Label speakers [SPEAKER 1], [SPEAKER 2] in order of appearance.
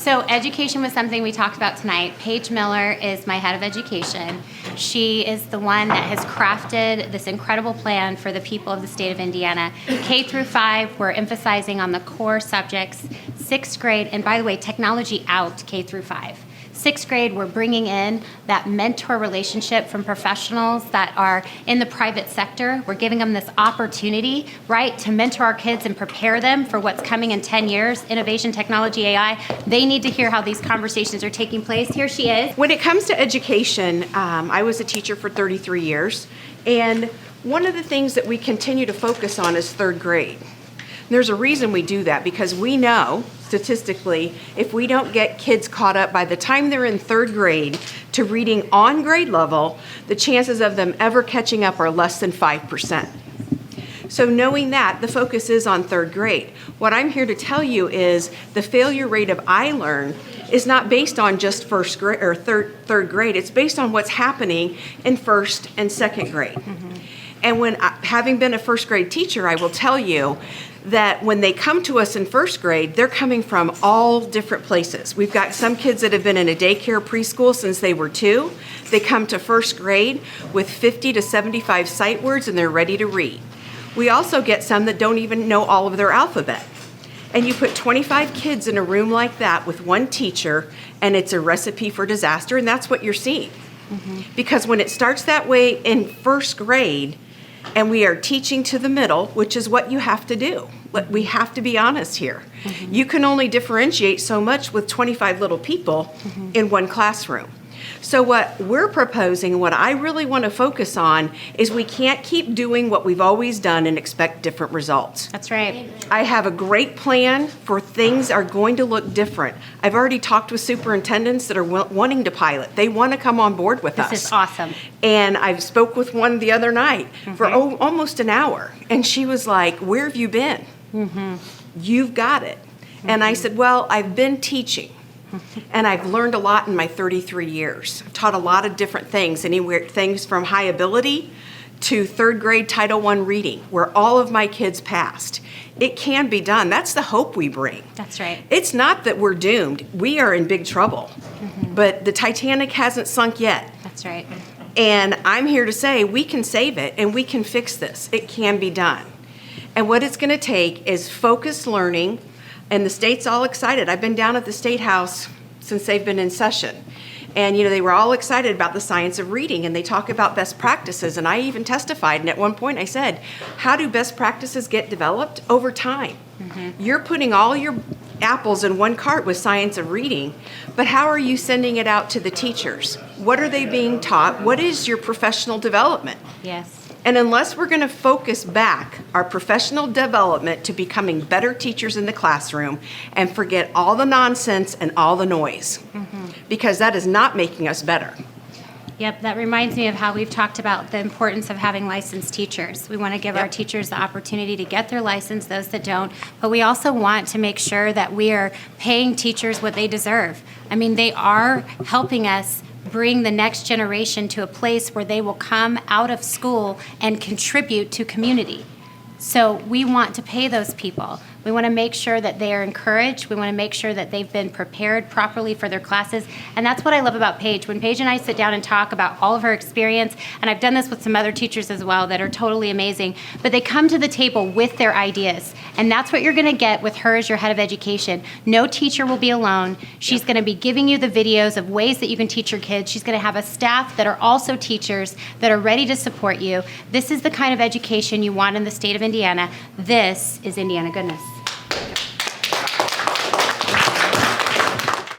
[SPEAKER 1] So education was something we talked about tonight. Paige Miller is my head of education. She is the one that has crafted this incredible plan for the people of the state of Indiana. K through 5, we're emphasizing on the core subjects. 6th grade, and by the way, technology out K through 5. 6th grade, we're bringing in that mentor relationship from professionals that are in the private sector. We're giving them this opportunity, right, to mentor our kids and prepare them for what's coming in 10 years, innovation, technology, AI. They need to hear how these conversations are taking place. Here she is.
[SPEAKER 2] When it comes to education, I was a teacher for 33 years, and one of the things that we continue to focus on is 3rd grade. There's a reason we do that, because we know statistically, if we don't get kids caught up by the time they're in 3rd grade to reading on grade level, the chances of them ever catching up are less than 5%. So knowing that, the focus is on 3rd grade. What I'm here to tell you is the failure rate of iLearn is not based on just 1st grade or 3rd grade. It's based on what's happening in 1st and 2nd grade. And when having been a 1st grade teacher, I will tell you that when they come to us in 1st grade, they're coming from all different places. We've got some kids that have been in a daycare preschool since they were 2. They come to 1st grade with 50 to 75 sight words and they're ready to read. We also get some that don't even know all of their alphabet. And you put 25 kids in a room like that with one teacher, and it's a recipe for disaster, and that's what you're seeing. Because when it starts that way in 1st grade, and we are teaching to the middle, which is what you have to do. We have to be honest here. You can only differentiate so much with 25 little people in one classroom. So what we're proposing, what I really want to focus on, is we can't keep doing what we've always done and expect different results.
[SPEAKER 1] That's right.
[SPEAKER 2] I have a great plan for things are going to look different. I've already talked with superintendents that are wanting to pilot. They want to come on board with us.
[SPEAKER 1] This is awesome.
[SPEAKER 2] And I spoke with one the other night for almost an hour. And she was like, "Where have you been? You've got it." And I said, "Well, I've been teaching. And I've learned a lot in my 33 years. I've taught a lot of different things, things from high ability to 3rd grade Title I reading, where all of my kids passed. It can be done. That's the hope we bring.
[SPEAKER 1] That's right.
[SPEAKER 2] It's not that we're doomed. We are in big trouble. But the Titanic hasn't sunk yet.
[SPEAKER 1] That's right.
[SPEAKER 2] And I'm here to say we can save it and we can fix this. It can be done. And what it's going to take is focused learning. And the state's all excited. I've been down at the State House since they've been in session. And, they were all excited about the science of reading, and they talk about best practices. And I even testified, and at one point I said, how do best practices get developed? Over time. You're putting all your apples in one cart with science of reading, but how are you sending it out to the teachers? What are they being taught? What is your professional development?
[SPEAKER 1] Yes.
[SPEAKER 2] And unless we're going to focus back our professional development to becoming better teachers in the classroom and forget all the nonsense and all the noise, because that is not making us better.
[SPEAKER 1] Yep, that reminds me of how we've talked about the importance of having licensed teachers. We want to give our teachers the opportunity to get their license, those that don't, but we also want to make sure that we are paying teachers what they deserve. I mean, they are helping us bring the next generation to a place where they will come out of school and contribute to community. So we want to pay those people. We want to make sure that they are encouraged. We want to make sure that they've been prepared properly for their classes. And that's what I love about Paige. When Paige and I sit down and talk about all of her experience, and I've done this with some other teachers as well that are totally amazing, but they come to the table with their ideas. And that's what you're going to get with her as your head of education. No teacher will be alone. She's going to be giving you the videos of ways that you can teach your kids. She's going to have a staff that are also teachers that are ready to support you. This is the kind of education you want in the state of Indiana. This is Indiana goodness.